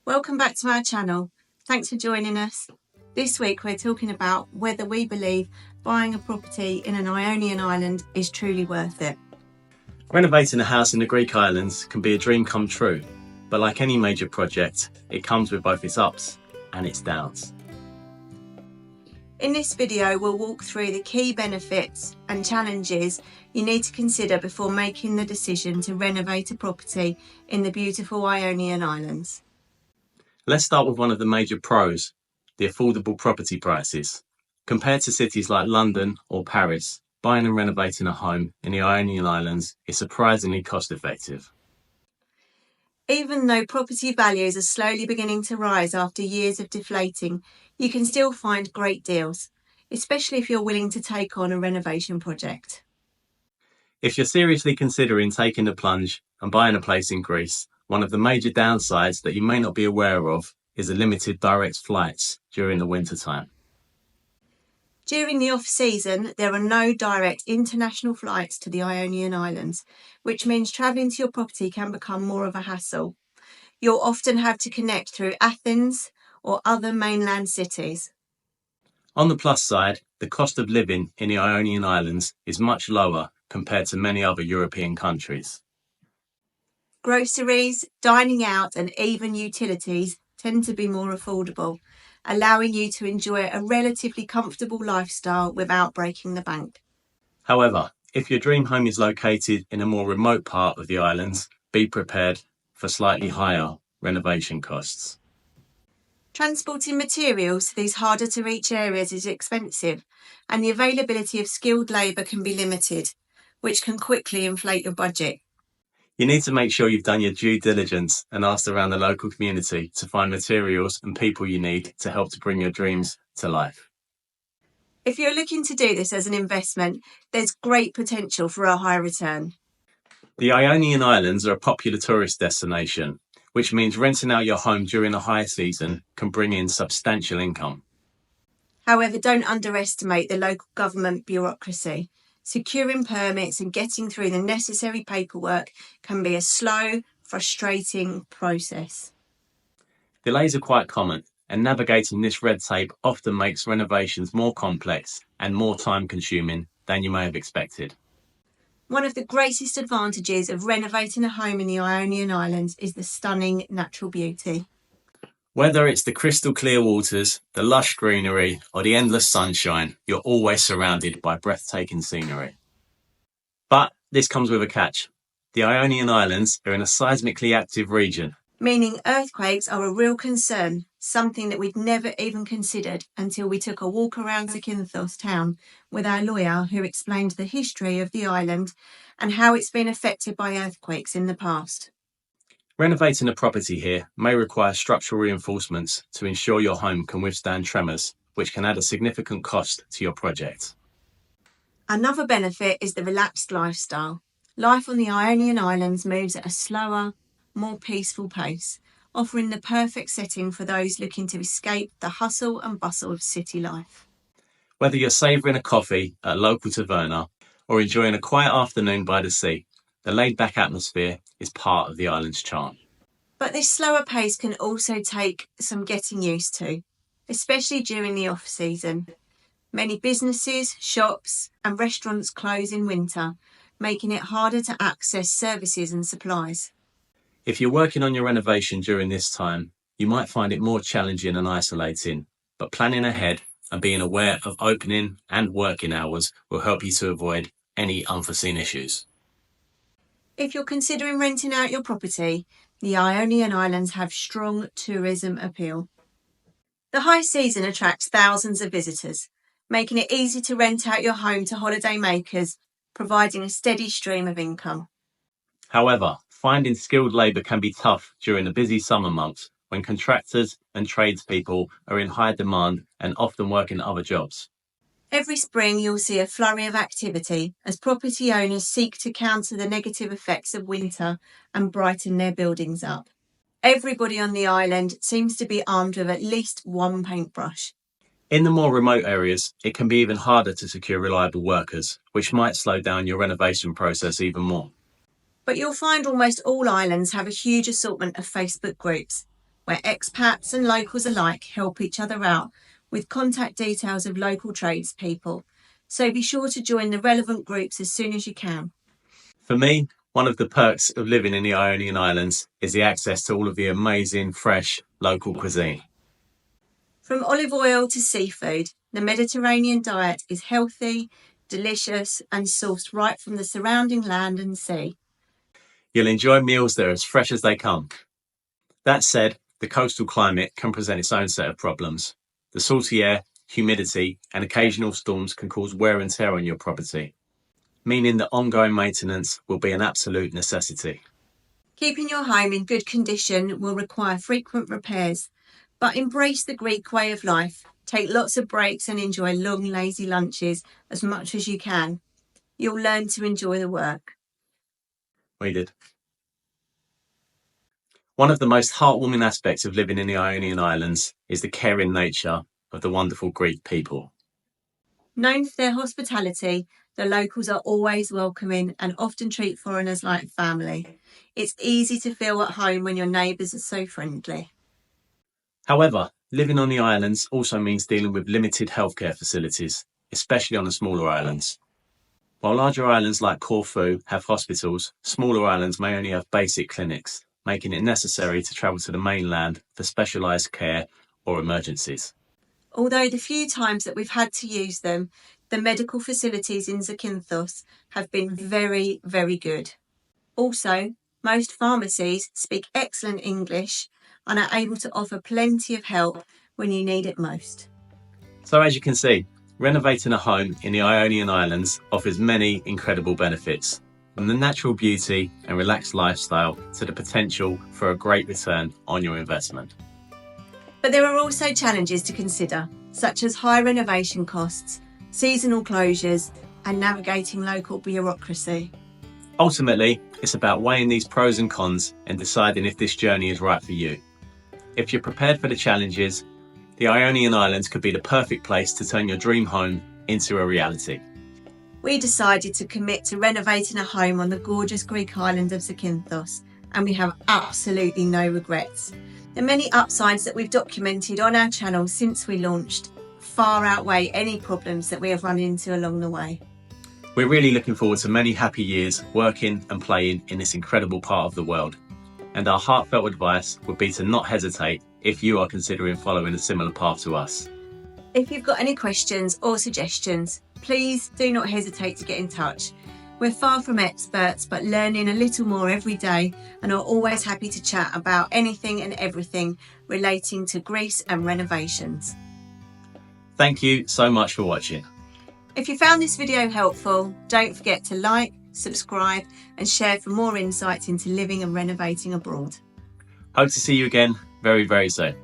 Welcome back to our channel. Thanks for joining us. This week we're talking about whether we believe buying a property in an Ionian island is truly worth it. Renovating a house in the Greek islands can be a dream come true, but like any major project, it comes with both its ups and its downs. In this video we'll walk through the key benefits and challenges you need to consider before making the decision to renovate a property in the beautiful Ionian Islands. Let's start with one of the major pros, the affordable property prices. Compared to cities like London or Paris, buying and renovating a home in the Ionian Islands is surprisingly cost effective. Even though property values are slowly beginning to rise after years of deflating, you can still find great deals, especially if you're willing to take on a renovation project. If you're seriously considering taking the plunge and buying a place in Greece, one of the major downsides that you may not be aware of is the limited direct flights during the winter time. During the off-season, there are no direct international flights to the Ionian Islands, which means travelling to your property can become more of a hassle. You'll often have to connect through Athens or other mainland cities. On the plus side, the cost of living in the Ionian Islands is much lower compared to many other European countries. Groceries, dining out and even utilities tend to be more affordable, allowing you to enjoy a relatively comfortable lifestyle without breaking the bank. However, if your dream home is located in a more remote part of the islands, be prepared for slightly higher renovation costs. Transporting materials to these harder to reach areas is expensive, and the availability of skilled labour can be limited, which can quickly inflate your budget. You need to make sure you've done your due diligence and asked around the local community to find materials and people you need to help to bring your dreams to life. If you're looking to do this as an investment, there's great potential for a high return. The Ionian Islands are a popular tourist destination, which means renting out your home during the high season can bring in substantial income. However, don't underestimate the local government bureaucracy. Securing permits and getting through the necessary paperwork can be a slow, frustrating process. Delays are quite common, and navigating this red tape often makes renovations more complex and more time-consuming than you may have expected. One of the greatest advantages of renovating a home in the Ionian Islands is the stunning natural beauty. Whether it's the crystal clear waters, the lush greenery, or the endless sunshine, you're always surrounded by breathtaking scenery. But this comes with a catch. The Ionian Islands are in a seismically active region, meaning earthquakes are a real concern, something that we'd never even considered until we took a walk around Zakynthos town with our lawyer, who explained the history of the island and how it's been affected by earthquakes in the past. Renovating a property here may require structural reinforcements to ensure your home can withstand tremors, which can add a significant cost to your project. Another benefit is the relaxed lifestyle. Life on the Ionian Islands moves at a slower, more peaceful pace, offering the perfect setting for those looking to escape the hustle and bustle of city life. Whether you're savouring a coffee at a local taverna or enjoying a quiet afternoon by the sea, the laid-back atmosphere is part of the island's charm. But this slower pace can also take some getting used to, especially during the off-season. Many businesses, shops and restaurants close in winter, making it harder to access services and supplies. If you're working on your renovation during this time, you might find it more challenging and isolating, but planning ahead and being aware of opening and working hours will help you to avoid any unforeseen issues. If you're considering renting out your property, the Ionian Islands have strong tourism appeal. The high season attracts thousands of visitors, making it easy to rent out your home to holiday makers, providing a steady stream of income. However, finding skilled labour can be tough during the busy summer months when contractors and tradespeople are in high demand and often work in other jobs. Every spring you'll see a flurry of activity as property owners seek to counter the negative effects of winter and brighten their buildings up. Everybody on the island seems to be armed with at least one paintbrush. In the more remote areas, it can be even harder to secure reliable workers, which might slow down your renovation process even more. But you'll find almost all islands have a huge assortment of Facebook groups where expats and locals alike help each other out with contact details of local tradespeople. So be sure to join the relevant groups as soon as you can. For me, one of the perks of living in the Ionian Islands is the access to all of the amazing, fresh, local cuisine. From olive oil to seafood, the Mediterranean diet is healthy, delicious, and sourced right from the surrounding land and sea. You'll enjoy meals that are as fresh as they come. That said, the coastal climate can present its own set of problems. The salty air, humidity, and occasional storms can cause wear and tear on your property, meaning that ongoing maintenance will be an absolute necessity. Keeping your home in good condition will require frequent repairs, but embrace the Greek way of life. Take lots of breaks and enjoy long, lazy lunches as much as you can. You'll learn to enjoy the work. We did. One of the most heartwarming aspects of living in the Ionian Islands is the caring nature of the wonderful Greek people. Known for their hospitality, the locals are always welcoming and often treat foreigners like family. It's easy to feel at home when your neighbours are so friendly. However, living on the islands also means dealing with limited healthcare facilities, especially on the smaller islands. While larger islands like Corfu have hospitals, smaller islands may only have basic clinics, making it necessary to travel to the mainland for specialised care or emergencies. Although the few times that we've had to use them, the medical facilities in Zakynthos have been very, very good. Also, most pharmacies speak excellent English and are able to offer plenty of help when you need it most. So as you can see, renovating a home in the Ionian Islands offers many incredible benefits, from the natural beauty and relaxed lifestyle to the potential for a great return on your investment. But there are also challenges to consider, such as high renovation costs, seasonal closures, and navigating local bureaucracy. Ultimately, it's about weighing these pros and cons and deciding if this journey is right for you. If you're prepared for the challenges, the Ionian Islands could be the perfect place to turn your dream home into a reality. We decided to commit to renovating a home on the gorgeous Greek island of Zakynthos, and we have absolutely no regrets. The many upsides that we've documented on our channel since we launched far outweigh any problems that we have run into along the way. We're really looking forward to many happy years working and playing in this incredible part of the world. And our heartfelt advice would be to not hesitate if you are considering following a similar path to us. If you've got any questions or suggestions, please do not hesitate to get in touch. We're far from experts, but learning a little more every day and are always happy to chat about anything and everything relating to Greece and renovations. Thank you so much for watching. If you found this video helpful, don't forget to like, subscribe and share for more insights into living and renovating abroad. Hope to see you again very, very soon.